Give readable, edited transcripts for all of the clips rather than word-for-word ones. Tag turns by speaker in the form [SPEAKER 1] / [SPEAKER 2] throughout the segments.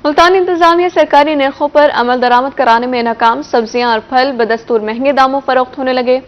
[SPEAKER 1] मुल्तान इंतजामिया सरकारी नरखों पर अमल दरामद कराने में नाकाम। सब्जियां और फल बदस्तूर महंगे दामों फरोख्त होने लगे।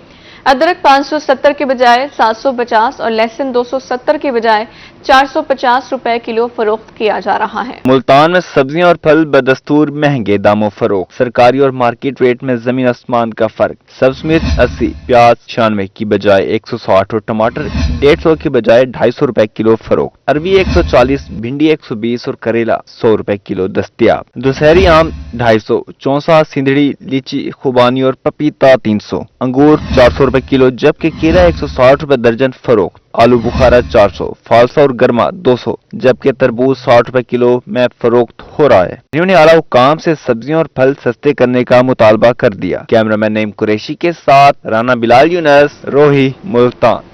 [SPEAKER 1] अदरक 570 के बजाय 750 और लहसुन 270 के बजाय 450 रुपए किलो फरोख्त किया जा रहा है।
[SPEAKER 2] मुल्तान में सब्जियां और फल बदस्तूर महंगे दामों फरोख्त। सरकारी और मार्केट रेट में जमीन आसमान का फर्क। सब्ज मिर्च 80, प्याज 96 की बजाय 160 और टमाटर 150 की बजाय 250 रुपए किलो फरोख्त। अरबी 140, भिंडी 120 और करेला 100 रुपए किलो दस्तयाब। दुशहरी आम 250, चौसा, सिंधड़ी, लीची, खुबानी और पपीता 300, अंगूर 400 रुपए किलो, जबकि केला 160 रुपए दर्जन फरोख्त। आलू बुखारा 400, फालसा और गर्मा 200, जबकि तरबूज 60 रुपए किलो में फरोख्त हो रहा है। इन्होंने आला हुकाम से सब्जियां और फल सस्ते करने का मुतालबा कर दिया। कैमरामैन नईम कुरैशी के साथ राना बिलाल यूनस, रोही, मुल्तान।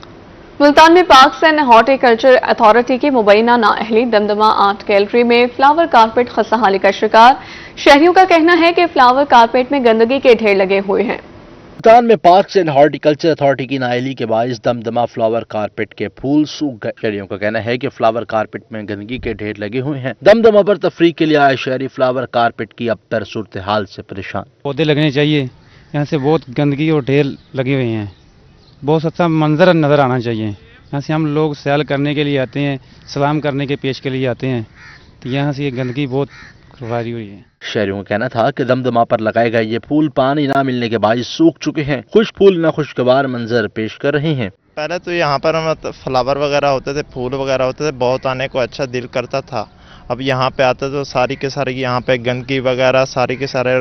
[SPEAKER 1] मुल्तान में पार्क्स एंड हॉर्टिकल्चर अथॉरिटी की मुबैना नाअहली दमदमा आर्ट गैलरी में फ्लावर कारपेट खस्ताहाली का शिकार। शहरियों का कहना है कि फ्लावर कारपेट में गंदगी के ढेर लगे हुए हैं।
[SPEAKER 3] मुल्तान में पार्क्स एंड हॉर्टिकल्चर अथॉरिटी की नाअहली के बायस दमदमा फ्लावर कारपेट के फूल सूख गए। शहरियों का कहना है कि फ्लावर कारपेट में गंदगी के ढेर लगे हुए हैं। दमदमा पर तफरीह के लिए आए शहरी फ्लावर कारपेट की अब तर सूरत हाल से परेशान।
[SPEAKER 4] पौधे लगने चाहिए, यहाँ से बहुत गंदगी और ढेर लगे हुए हैं। बहुत अच्छा मंजर नजर आना चाहिए। यहाँ से हम लोग सैर करने के लिए आते हैं, सलाम करने के पेश के लिए आते हैं, तो यहाँ से ये गंदगी बहुत खुरवारी हुई है।
[SPEAKER 3] शहरियों का कहना था कि दमदमा पर लगाए गए ये फूल पानी ना मिलने के बायस सूख चुके हैं। खुश फूल नाखुशगवार मंजर पेश कर रहे हैं।
[SPEAKER 5] पहले तो यहाँ पर फ्लावर वगैरह होते थे, फूल वगैरह होते थे, बहुत आने को अच्छा दिल करता था। अब यहाँ पे आते तो सारी के सारी यहाँ पे गंदगी वगैरह, सारी के सारे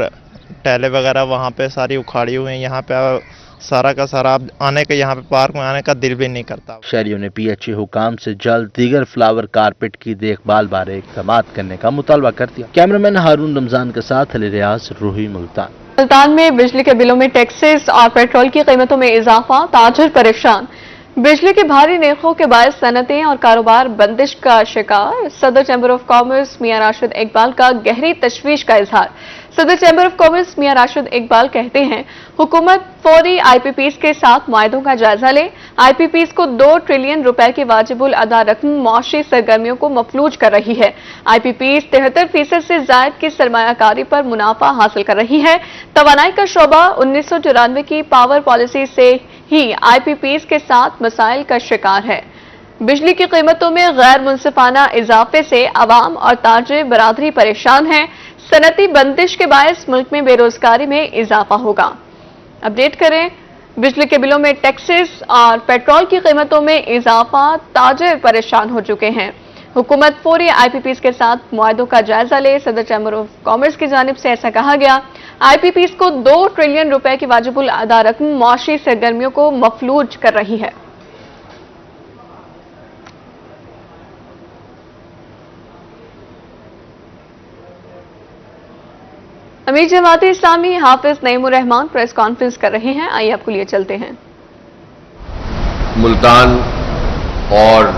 [SPEAKER 5] टहले वगैरह वहाँ पे सारी उखाड़ी हुई हैं। यहाँ पे सारा का सारा आने के यहाँ पे पार्क में आने का दिल भी नहीं करता।
[SPEAKER 3] शहरियों ने PHA हुकाम से जल्द दीगर फ्लावर कारपेट की देखभाल बारे इक़दाम करने का मुतालबा कर दिया। कैमरामैन हारून रमजान के साथ अली रियाज, रूही, मुल्तान।
[SPEAKER 1] मुल्तान में बिजली के बिलों में टैक्सेस और पेट्रोल की कीमतों में इजाफा, ताजिर परेशान। बिजली के भारी नरखों के बायस सनतें और कारोबार बंदिश का शिकार। सदर चैम्बर ऑफ कॉमर्स मियां राशिद इकबाल का गहरी तशवीश का इजहार। सदर चैम्बर ऑफ कॉमर्स मियां राशिद इकबाल कहते हैं, हुकूमत फौरी IPPs के साथ मुआहदों का जायजा ले। IPPs को 2 ट्रिलियन रुपए की वाजिबुल अदा रकम मुआशी सरगर्मियों को मफलूज कर रही है। IPPs 73% से जायद की सरमायाकारी पर मुनाफा हासिल कर रही है। तवानाई का शोबा 1994 की पावर पॉलिसी से ही IPPs के साथ मसाइल का शिकार है। बिजली की कीमतों में गैर मुनसिफाना इजाफे से अवाम और ताजिर बरादरी परेशान है। सनती बंदिश के बायस मुल्क में बेरोजगारी में इजाफा होगा। अपडेट करें, बिजली के बिलों में टैक्सेस और पेट्रोल की कीमतों में इजाफा, ताजिर परेशान हो चुके हैं। हुकूमत फौरी IPPs के साथ मुआहदों का जायजा ले। सदर चैम्बर ऑफ कॉमर्स की जानिब से ऐसा कहा गया। IPPs को 2 ट्रिलियन रुपए की वाजिबुल अदा रकम मुआशी सरगर्मियों को मफलूज कर रही है। अमीर जमात इस्लामी हाफिज नईमुर रहमान प्रेस कॉन्फ्रेंस कर रहे हैं। आइए आपको लिए चलते हैं।
[SPEAKER 6] मुल्तान और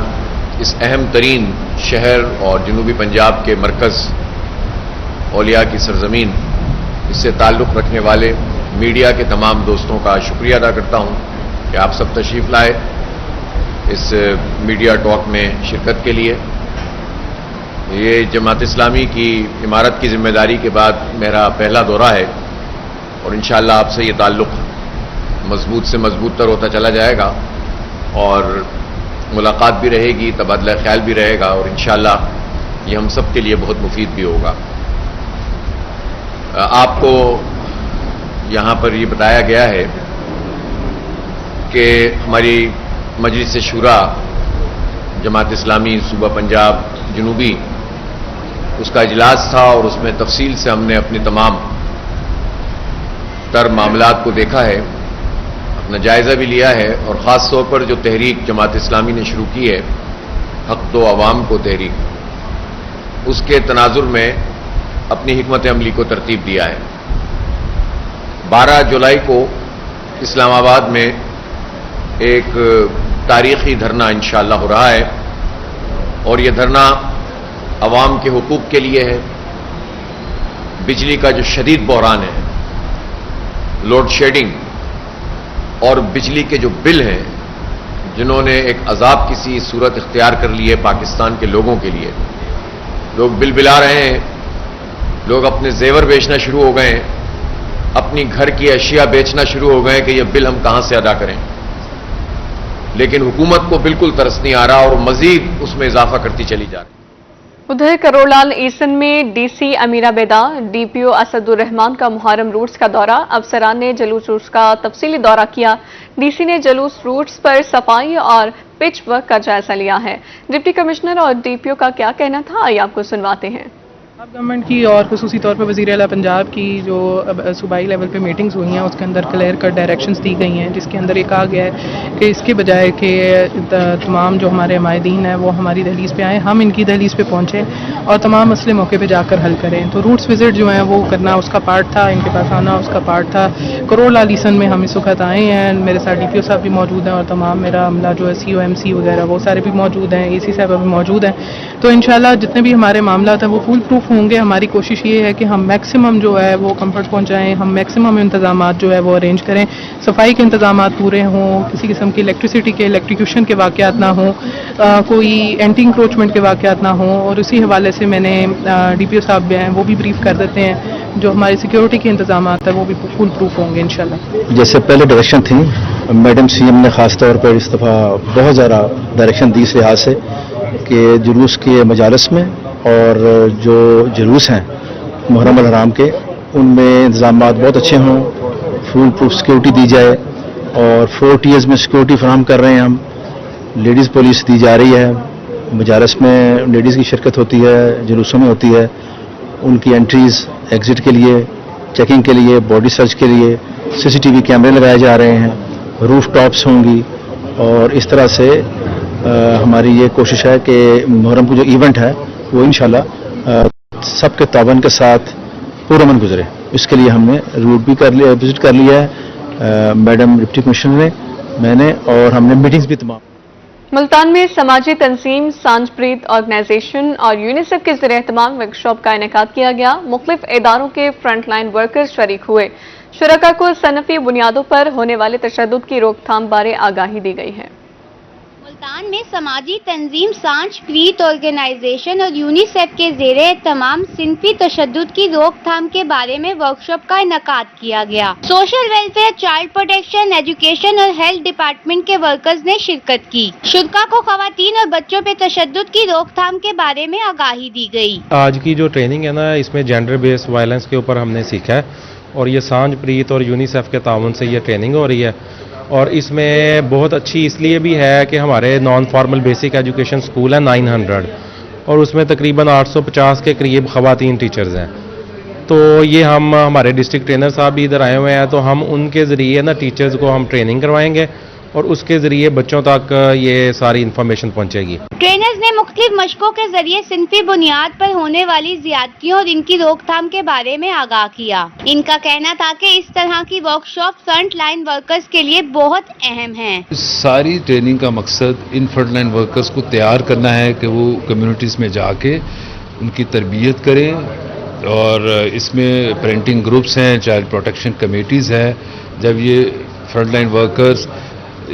[SPEAKER 6] इस अहम तरीन शहर और जनूबी पंजाब के मरकज़ औलिया की सरजमीन, इससे ताल्लुक़ रखने वाले मीडिया के तमाम दोस्तों का शुक्रिया अदा करता हूँ कि आप सब तशरीफ़ लाए इस मीडिया टॉक में शिरकत के लिए। ये जमात इस्लामी की इमारत की ज़िम्मेदारी के बाद मेरा पहला दौरा है और इंशाअल्लाह आपसे ये ताल्लुक़ मजबूत से मजबूत तर होता चला जाएगा और मुलाकात भी रहेगी, तबादला ख्याल भी रहेगा और इंशाअल्लाह ये हम सब के लिए बहुत मुफीद भी होगा। आपको यहाँ पर ये बताया गया है कि हमारी मजलिस शूरा जमात इस्लामी सूबा पंजाब जनूबी, उसका इजलास था और उसमें तफसील से हमने अपने तमाम तर मामलात को देखा है, अपना जायज़ा भी लिया है और ख़ास तौर पर जो तहरीक जमात इस्लामी ने शुरू की है, हक दो अवाम को तहरीक, उसके तनाजुर में अपनी हिकमत अमली को तरतीब दिया है। 12 जुलाई को इस्लामाबाद में एक तारीख़ी धरना इंशाअल्लाह हो रहा है और ये धरना अवाम के हुकूक के लिए है। बिजली का जो शदीद बहरान है, लोड शेडिंग और बिजली के जो बिल हैं, जिन्होंने एक अजाब की सी सूरत इख्तियार कर ली है पाकिस्तान के लोगों के लिए, लोग बिल बिला रहे हैं लोग अपने जेवर बेचना शुरू हो गए हैं, अपनी घर की अशिया बेचना शुरू हो गए कि ये बिल हम कहां से अदा करें। लेकिन हुकूमत को बिल्कुल तरस नहीं आ रहा और मजीद उसमें इजाफा करती चली जा रही है।
[SPEAKER 1] उधर करोड़लाल ईसन में डीसी अमीरा बेदा, डीपीओ असदुर रहमान का मुहर्रम रूट्स का दौरा। अफसरान ने जुलूस रूट्स का तफसीली दौरा किया। डीसी ने जुलूस रूट्स पर सफाई और पिच वर्क का जायजा लिया है। डिप्टी कमिश्नर और डीपीओ का क्या कहना था, आइए आपको सुनवाते हैं।
[SPEAKER 7] पंजाब गवर्नमेंट की और खुसूसी तौर पर वज़ीर आला पंजाब की जो सूबाई लेवल पे मीटिंग्स हुई हैं उसके अंदर क्लियर कट डायरेक्शंस दी गई हैं, जिसके अंदर ये कहा गया है कि इसके बजाय कि तमाम जो हमारे हमायदीन हैं वो हमारी दहलीज़ पे आएँ, हम इनकी दहलीज़ पे पहुँचें और तमाम मसले मौके पे जाकर हल करें। तो रूट्स विजिट जो है वो करना उसका पार्ट था, इनके पास आना उसका पार्ट था। करोड़लाल ईसन में हम इस वक्त आए हैं, मेरे साथ डीपीओ साहब भी मौजूद हैं और तमाम मेरा अमला जो है सीओ एमसी वगैरह वो सारे भी मौजूद हैं, एसी साहब भी मौजूद हैं। तो इंशाल्लाह जितने भी हमारे मामला हैं वो फुल प्रूफ होंगे। हमारी कोशिश ये है कि हम मैक्सिमम जो है वो कंफर्ट पहुंचाएं, हम मैक्सिमम इंतजाम जो है वो अरेंज करें, सफाई के इंतजाम पूरे हों, किसी किस्म की इलेक्ट्रिसिटी के इलेक्ट्रिक्यूशन के वाक़यात ना हों, कोई एंटी इंक्रोचमेंट के वाक़यात ना हों। और इसी हवाले से मैंने डीपीओ साहब हैं वो भी ब्रीफ कर देते हैं, जो हमारी सिक्योरिटी के इंतजाम है वो भी फुल प्रूफ होंगे इंशाल्लाह।
[SPEAKER 8] जैसे पहले डायरेक्शन थी, मैडम सीएम ने ख़ास तौर पर इस दफ़ा बहुत ज़्यादा डायरेक्शन दी इस लिहाज से कि जुलूस के मजालस में और जो जुलूस हैं मुहर्रम अल हराम के उनमें इंतजाम बहुत अच्छे हों, फुल प्रूफ सिक्योरिटी दी जाए और 4 टीयर्स में सिक्योरिटी फराहम कर रहे हैं हम। लेडीज़ पुलिस दी जा रही है, मजालस में लेडीज़ की शिरकत होती है, जुलूसों में होती है, उनकी एंट्रीज़ एग्ज़िट के लिए, चेकिंग के लिए, बॉडी सर्च के लिए सीसीटीवी कैमरे लगाए जा रहे हैं, रूफ टॉप्स होंगी और इस तरह से हमारी ये कोशिश है कि मुहर्रम का जो इवेंट है वो इंशाल्लाह सबके तावन के साथ पुरअमन गुजरे। इसके लिए हमने रूट भी कर लिया, विजिट कर लिया है मैडम डिप्टी कमिश्नर ने, मैंने, और हमने मीटिंग्स भी तमाम।
[SPEAKER 1] मुल्तान में समाजी तंजीम सांझप्रीत ऑर्गेनाइजेशन और यूनिसेफ के ज़रिए एहतमाम वर्कशॉप का इनेकाद किया गया। मुख्तलिफ इदारों के फ्रंट लाइन वर्कर्स शरीक हुए। शुरका को सनफी बुनियादों पर होने वाले तशद्दुद की रोकथाम बारे आगाही दी गई है।
[SPEAKER 9] मुल्तान में समाजी तंजीम सांझप्रीत ऑर्गेनाइजेशन और यूनिसेफ के ज़ेरे तमाम सिनफी तशद्दुद की रोकथाम के बारे में वर्कशॉप का इनेकाद किया गया। Social welfare, child protection, education और हेल्थ डिपार्टमेंट के वर्कर्स ने शिरकत की। शुरका को खवातीन और बच्चों पे तशद्दुद की रोकथाम के बारे में आगाही दी गई।
[SPEAKER 10] आज की जो ट्रेनिंग है ना, इसमें जेंडर बेस्ड वायलेंस के ऊपर हमने सीखा है और ये सांझप्रीत और यूनिसेफ के ताउन से ये ट्रेनिंग हो रही है और इसमें बहुत अच्छी इसलिए भी है कि हमारे non formal basic education school है 900 और उसमें तकरीबन 850 के करीब खवातीन टीचर्स हैं। तो ये हम हमारे डिस्ट्रिक्ट ट्रेनर साहब भी इधर आए हुए हैं, तो हम उनके ज़रिए ना टीचर्स को हम ट्रेनिंग करवाएंगे और उसके ज़रिए बच्चों तक ये सारी इन्फॉर्मेशन पहुंचेगी।
[SPEAKER 9] ट्रेनर्स ने मुख्तलिफ मशकों के जरिए सिनफी बुनियाद पर होने वाली ज़ियादतियों और इनकी रोकथाम के बारे में आगाह किया। इनका कहना था कि इस तरह की वर्कशॉप फ्रंट लाइन वर्कर्स के लिए बहुत अहम है।
[SPEAKER 11] सारी ट्रेनिंग का मकसद इन फ्रंट लाइन वर्कर्स को तैयार करना है कि वो कम्युनिटीज़ में जाके उनकी तरबियत करें और इसमें पेरेंटिंग ग्रुप्स हैं, चाइल्ड प्रोटेक्शन कमेटीज़ हैं। जब ये फ्रंट लाइन वर्कर्स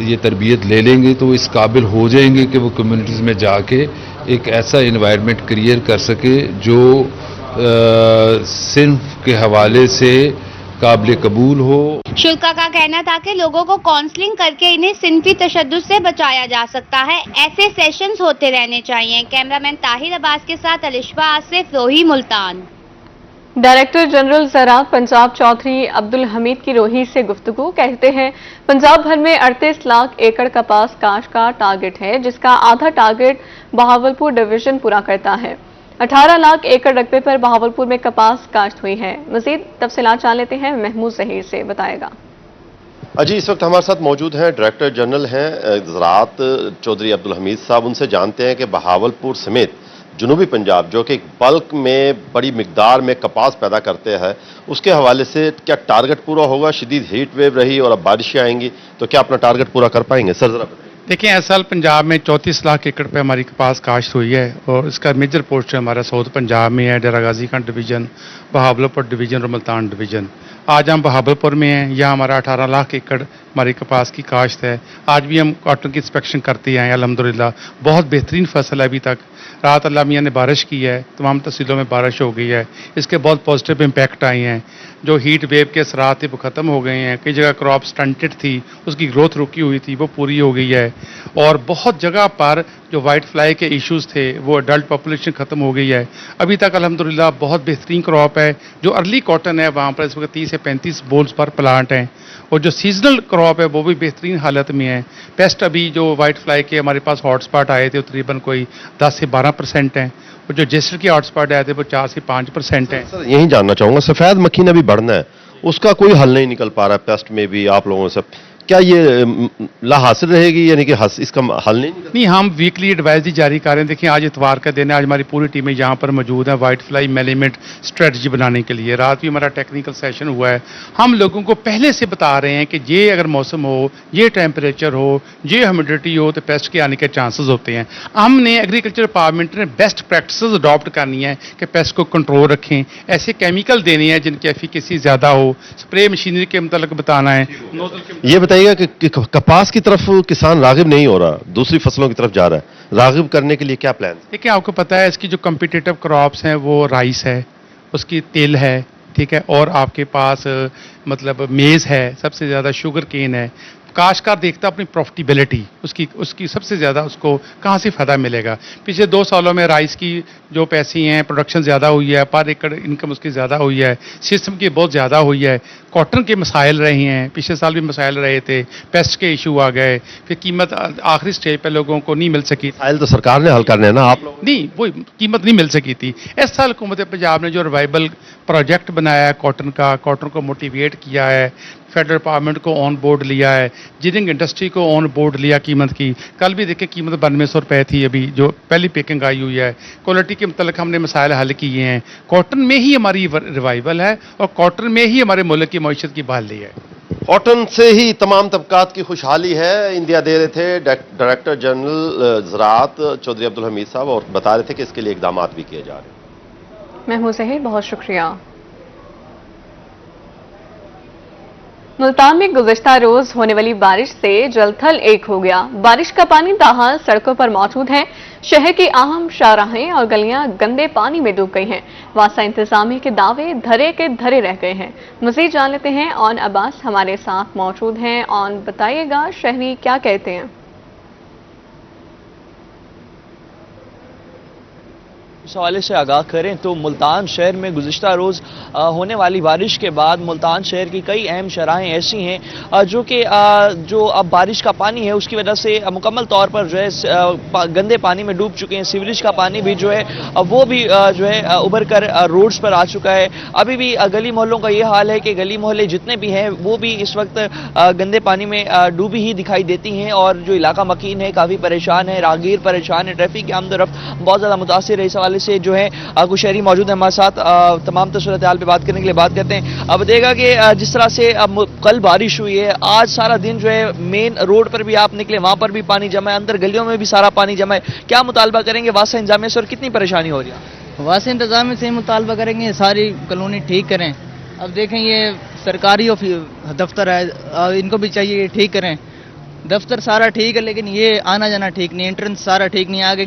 [SPEAKER 11] ये तरबियत ले लेंगे तो इस काबिल हो जाएंगे कि वो कम्युनिटीज़ में जाके एक ऐसा इन्वायरमेंट क्रिएट कर सके जो सिर्फ के हवाले से काबिल कबूल हो।
[SPEAKER 9] शुल्का का कहना था कि लोगों को काउंसलिंग करके इन्हें सिनफी तशद्दुद से बचाया जा सकता है। ऐसे सेशंस होते रहने चाहिए। कैमरामैन ताहिर अब्बास के साथ अलिशबा आसिफ, रोही, मुल्तान।
[SPEAKER 1] डायरेक्टर जनरल ज़राअत पंजाब चौधरी अब्दुल हमीद की रोही से गुफ्तगू। कहते हैं पंजाब भर में 38 लाख एकड़ कपास काश्त का टारगेट है, जिसका आधा टारगेट बहावलपुर डिवीजन पूरा करता है। 18 लाख एकड़ रकबे पर बहावलपुर में कपास काश्त हुई है। मजीद तफसीलात जान लेते हैं, महमूद जहीर से बताएगा।
[SPEAKER 12] अजी इस वक्त हमारे साथ मौजूद हैं डायरेक्टर जनरल हैं ज़राअत चौधरी अब्दुल हमीद साहब। उनसे जानते हैं कि बहावलपुर समेत जनूबी पंजाब जो कि बल्क में बड़ी मिकदार में कपास पैदा करते हैं, उसके हवाले से क्या टारगेट पूरा होगा? शदीद हीट वेव रही और अब बारिशें आएंगी तो क्या अपना टारगेट पूरा कर पाएंगे? सर जरा बताइए।
[SPEAKER 13] देखिए, इस साल पंजाब में 34 लाख एकड़ पे हमारी कपास काश्त हुई है और इसका मेजर पोर्शन हमारा साउथ पंजाब में है, डेरा गाजी खान डिवीज़न, बहावलपुर डिवीज़न और मुल्तान डिवीज़न। आज हम बहावलपुर में हैं, यहाँ हमारा 18 लाख एकड़ हमारी कपास की काश्त है। आज भी हम कॉटन की इंस्पेक्शन करते आए हैं अल्हम्दुलिल्लाह। बहुत बेहतरीन फसल है अभी तक। रात अल्लाह मियाँ ने बारिश की है, तमाम तहसीलों में बारिश हो गई है, इसके बहुत पॉजिटिव इम्पैक्ट आए हैं। जो हीट वेव के असरात थे वो ख़त्म हो गए हैं। कई जगह क्रॉप स्टंटेड थी, उसकी ग्रोथ रुकी हुई थी, वो पूरी हो गई है। और बहुत जगह पर जो वाइट फ्लाई के इश्यूज़ थे वो अडल्ट पॉपुलेशन ख़त्म हो गई है। अभी तक अल्हम्दुलिल्लाह बहुत बेहतरीन क्रॉप है। जो अर्ली कॉटन है वहाँ पर इस वक्त 30 से 35 बोल्स पर प्लांट हैं, और जो सीजनल क्रॉप है वो भी बेहतरीन हालत में है। पेस्ट अभी जो वाइट फ्लाई के हमारे पास हॉटस्पॉट आए थे वो तकरीबन कोई 10 से 12% हैं, और जो जेस्टर के हॉटस्पॉट आए थे वो 4 से 5% हैं।
[SPEAKER 12] सर यही जानना चाहूंगा, सफेद मक्खी ने भी बढ़ना है, उसका कोई हल नहीं निकल पा रहा है पेस्ट में भी आप लोगों से, क्या ये ला हासिल रहेगी, यानी कि इसका हल नहीं?
[SPEAKER 13] हम वीकली एडवाइजरी जारी कर रहे हैं। देखिए आज इतवार का दिन है, आज हमारी पूरी टीमें यहाँ पर मौजूद है वाइट फ्लाई मैनेजमेंट स्ट्रेटजी बनाने के लिए। रात भी हमारा टेक्निकल सेशन हुआ है। हम लोगों को पहले से बता रहे हैं कि ये अगर मौसम हो, ये टेम्परेचर हो, ये ह्यूमिडिटी हो तो पेस्ट के आने के चांसेस होते हैं। हमने एग्रीकल्चर डिपार्टमेंट ने बेस्ट प्रैक्टिसेस अडॉप्ट करनी है कि पेस्ट को कंट्रोल रखें, ऐसे केमिकल देने हैं जिनकी एफिकेसी ज़्यादा हो, स्प्रे मशीनरी के मतलब बताना है।
[SPEAKER 12] ये बताइएगा कि कपास की तरफ किसान रागिब नहीं हो रहा, दूसरी फसलों की तरफ जा रहा है, रागिब करने के लिए क्या प्लान?
[SPEAKER 13] देखिए आपको पता है इसकी जो कम्पिटिटिव क्रॉप्स हैं वो राइस है, उसकी तिल है, ठीक है, और आपके पास मतलब मेज़ है, सबसे ज़्यादा शुगर केन है। काश्तकार देखता अपनी प्रॉफिटेबिलिटी, उसकी सबसे ज़्यादा उसको कहाँ से फ़ायदा मिलेगा। पिछले 2 सालों में राइस की जो पैसे हैं प्रोडक्शन ज़्यादा हुई है, पर एकड़ इनकम उसकी ज़्यादा हुई है, सिस्टम की बहुत ज़्यादा हुई है। कॉटन के मसाइल रहे हैं, पिछले साल भी मसाइल रहे थे, पेस्ट के इशू आ गए, फिर कीमत आखिरी स्टेज पर लोगों को नहीं मिल सकी।
[SPEAKER 12] मसाइल तो सरकार ने हल करने हैं ना, आप लोग
[SPEAKER 13] नहीं, वो कीमत नहीं मिल सकी थी। इस साल हुकूमत पंजाब ने जो रिवाइवल प्रोजेक्ट बनाया है कॉटन का, कॉटन को मोटिवेट किया है, फेडरल डिपार्टमेंट को ऑन बोर्ड लिया है, जिनिंग इंडस्ट्री को ऑन बोर्ड लिया कीमत की। कल भी देखें कीमत 9200 रुपये थी अभी जो पहली पैकिंग आई हुई है। क्वालिटी के मतलब हमने मसाइल हल किए हैं। कॉटन में ही हमारी रिवाइवल है और कॉटन में ही हमारे मुल्क की मईशत की बहाली है।
[SPEAKER 12] कॉटन से ही तमाम तबकात की खुशहाली है, इंडिया दे रहे थे डायरेक्टर जनरल ज़राअत चौधरी अब्दुल हमीद साहब, और बता रहे थे कि इसके लिए इकदाम भी किए जा रहे हैं।
[SPEAKER 1] महमूद ज़हीर बहुत शुक्रिया। मुल्तान में गुज़िश्ता रोज होने वाली बारिश से जलथल एक हो गया। बारिश का पानी ताहाल सड़कों पर मौजूद है। शहर की अहम शाहराहें और गलियां गंदे पानी में डूब गई हैं। वासा इंतजामिया के दावे धरे के धरे रह गए हैं। मजीद जान लेते हैं, ऑन अब्बास हमारे साथ मौजूद हैं। ऑन बताइएगा शहरी क्या कहते हैं?
[SPEAKER 14] इस हवाले से आगाह करें तो मुल्तान शहर में गुज़िश्ता रोज़ होने वाली बारिश के बाद मुल्तान शहर की कई अहम शराहें ऐसी हैं जो कि जो अब बारिश का पानी है उसकी वजह से मुकम्मल तौर पर जो है गंदे पानी में डूब चुके हैं। सीवरेज का पानी भी जो है वो भी जो है उभर कर रोड्स पर आ चुका है। अभी भी गली मोहल्लों का ये हाल है कि गली मोहल्ले जितने भी हैं वो भी इस वक्त गंदे पानी में डूबी ही दिखाई देती हैं, और जो इलाका मकीन है काफ़ी परेशान है, राहगीर परेशान है, ट्रैफिक की आमदोरफ्त बहुत ज़्यादा मुतासिर है। इस हवाले से जो है कुछ शहरी मौजूद है हमारे साथ, तमाम सूरत हाल पे बात करने के लिए बात करते हैं। अब बताइएगा कि जिस तरह से कल बारिश हुई है, आज सारा दिन जो है मेन रोड पर भी आप निकले वहां पर भी पानी जमा है, अंदर गलियों में भी सारा पानी जमा है। क्या मुतालबा करेंगे वासा इंतजामिया से और कितनी परेशानी हो रही है?
[SPEAKER 15] वासा इंतजामिया से मुतालबा करेंगे सारी कॉलोनी ठीक करें। अब देखें ये सरकारी दफ्तर है, इनको भी चाहिए ठीक करें। दफ्तर सारा ठीक है लेकिन ये आना जाना ठीक नहीं, एंट्रेंस सारा ठीक नहीं, आगे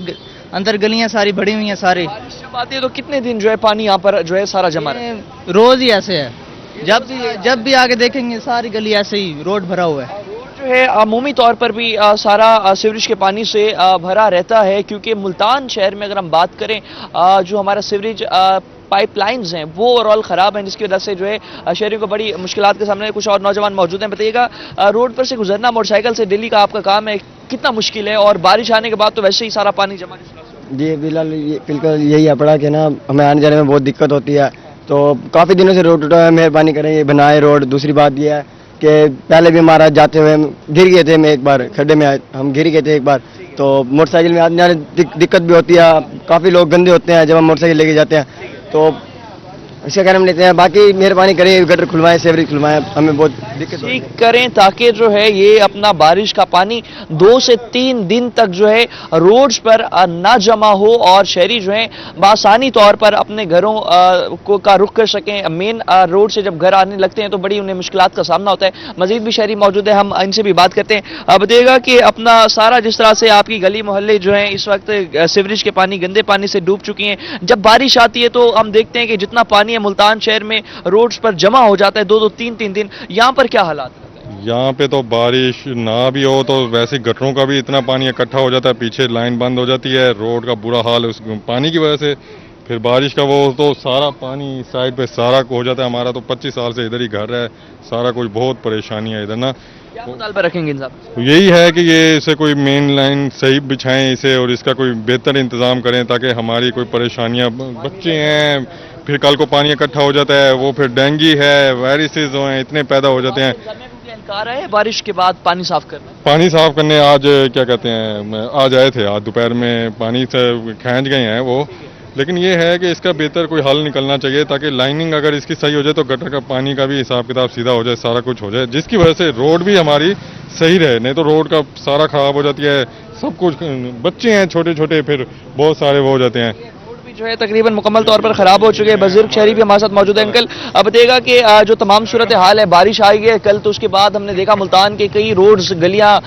[SPEAKER 15] अंदर गलियां सारी भरी हुई हैं सारी।
[SPEAKER 14] बारिश जब आती है तो कितने दिन जो है पानी यहाँ पर जो है सारा जमा है?
[SPEAKER 15] रोज ही ऐसे है, जब भी आगे देखेंगे सारी गली ऐसे ही रोड भरा हुआ है।
[SPEAKER 14] जो है अमूमी तौर पर भी सारा सीवरेज के पानी से भरा रहता है, क्योंकि मुल्तान शहर में अगर हम बात करें जो हमारा सीवरेज पाइपलाइंस हैं वो ओवरऑल ख़राब हैं, जिसकी वजह से जो है शहरियों को बड़ी मुश्किलात के सामने। कुछ और नौजवान मौजूद हैं, बताइएगा रोड पर से गुजरना मोटरसाइकिल से डेली का आपका काम है, कितना मुश्किल है? और बारिश आने के बाद तो वैसे ही सारा पानी जमा।
[SPEAKER 16] जी बिल्कुल यही है पड़ा कि ना हमें आने जाने में बहुत दिक्कत होती है, तो काफ़ी दिनों से रोड टूटा है, मेहरबानी करेंगे बनाए रोड। दूसरी बात यह है कि पहले भी हमारा जाते हुए गिर गए थे, मैं एक बार खड्डे में हम गिर गए थे एक बार, तो मोटरसाइकिल में आने दिक्कत भी होती है। काफ़ी लोग गंदे होते हैं जब हम मोटरसाइकिल लेके जाते हैं, तो इसका कारण हम लेते हैं। बाकी मेहरबानी करें, गटर खुलवाएं, सेवरेज खुलवाएं, हमें बहुत दिक्कत
[SPEAKER 14] ठीक करें ताकि जो है ये अपना बारिश का पानी 2 से 3 दिन तक जो है रोड्स पर ना जमा हो और शहरी जो है बआसानी तौर पर अपने घरों का रुख कर सकें। मेन रोड से जब घर आने लगते हैं तो बड़ी उन्हें मुश्किलात का सामना होता है। मजीद भी शहरी मौजूद है, हम इनसे भी बात करते हैं। अब बताइएगा कि अपना सारा जिस तरह से आपकी गली मोहल्ले जो है इस वक्त सीवरेज के पानी, गंदे पानी से डूब चुकी हैं। जब बारिश आती है तो हम देखते हैं कि जितना पानी है मुल्तान शहर में रोड्स पर जमा हो जाता है 2-2, 3-3 दिन। यहाँ पर क्या हालात है?
[SPEAKER 17] यहाँ पे तो बारिश ना भी हो तो वैसे गटरों का भी इतना पानी इकट्ठा हो जाता है, पीछे लाइन बंद हो जाती है, रोड का बुरा हाल है उस पानी की वजह से। फिर बारिश का वो तो सारा पानी साइड पे सारा हो जाता है। हमारा तो 25 साल से इधर ही घर है, सारा कुछ बहुत परेशानी है इधर ना।
[SPEAKER 14] क्या मुतालबा रखेंगे इन साहब?
[SPEAKER 17] यही है कि ये इसे कोई मेन लाइन सही बिछाएं इसे और इसका कोई बेहतर इंतजाम करें ताकि हमारी कोई परेशानियां, बच्चे हैं फिर कल को पानी इकट्ठा हो जाता है, वो फिर डेंगू है, वायरसेस जो हैं इतने पैदा हो जाते हैं।
[SPEAKER 14] एहलकार है बारिश के बाद पानी साफ करना?
[SPEAKER 17] पानी साफ करने आज क्या कहते हैं आज आए थे, आज दोपहर में पानी से खींच गए हैं वो। लेकिन ये है कि इसका बेहतर कोई हल निकलना चाहिए ताकि लाइनिंग अगर इसकी सही हो जाए तो गटर का पानी का भी हिसाब किताब सीधा हो जाए, सारा कुछ हो जाए, जिसकी वजह से रोड भी हमारी सही रहे। नहीं तो रोड का सारा खराब हो जाती है, सब कुछ, बच्चे हैं छोटे छोटे, फिर बहुत सारे वो हो जाते हैं।
[SPEAKER 14] जो है तकरीबन मुकम्मल तौर पर खराब हो चुके हैं। बुजुर्ग शहरी भी हमारे साथ मौजूद है। अंकल अब बताइएगा कि जो तमाम सूरत हाल है, बारिश आई है कल, तो उसके बाद हमने देखा मुल्तान के कई रोड्स, गलियां,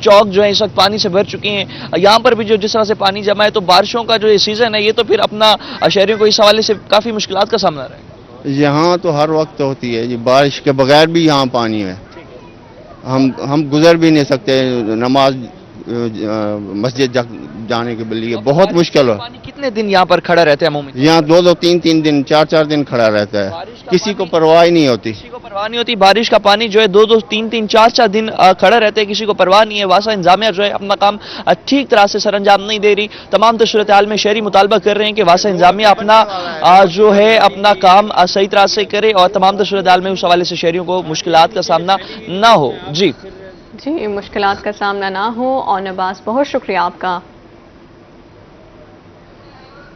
[SPEAKER 14] चौक जो है इस वक्त पानी से भर चुके हैं। यहाँ पर भी जो जिस तरह से पानी जमा है तो बारिशों का जो ये सीजन है ये तो फिर अपना शहरियों को इस हवाले से काफी मुश्किलात का सामना रहा है।
[SPEAKER 18] यहाँ तो हर वक्त होती है जी, बारिश के बगैर भी यहाँ पानी है, हम गुजर भी नहीं सकते, नमाज मस्जिद जाने के लिए बहुत मुश्किल हो।
[SPEAKER 14] कितने दिन यहाँ पर खड़ा रहता है अमूमन?
[SPEAKER 18] यहाँ 2-2, 3-3 दिन, 4-4 दिन खड़ा रहता है, किसी को परवाह ही नहीं होती।
[SPEAKER 14] किसी को परवाह नहीं होती। बारिश का पानी जो है 2-2, 3-3, 4-4 दिन खड़ा रहता है, किसी को परवाह नहीं है। वासा इंतजामिया जो है अपना काम ठीक तरह से सर अंजाम नहीं दे रही। तमाम तो सूरत हाल में शहरी मुतालबा कर रहे हैं कि वासा इंतजामिया अपना जो है अपना काम सही तरह से करे और तमाम तो सूरत हाल में उस हवाले से शहरियों को मुश्किलात का सामना ना हो। जी
[SPEAKER 1] मुश्किलात का सामना ना हो। और नवाज, बहुत शुक्रिया आपका।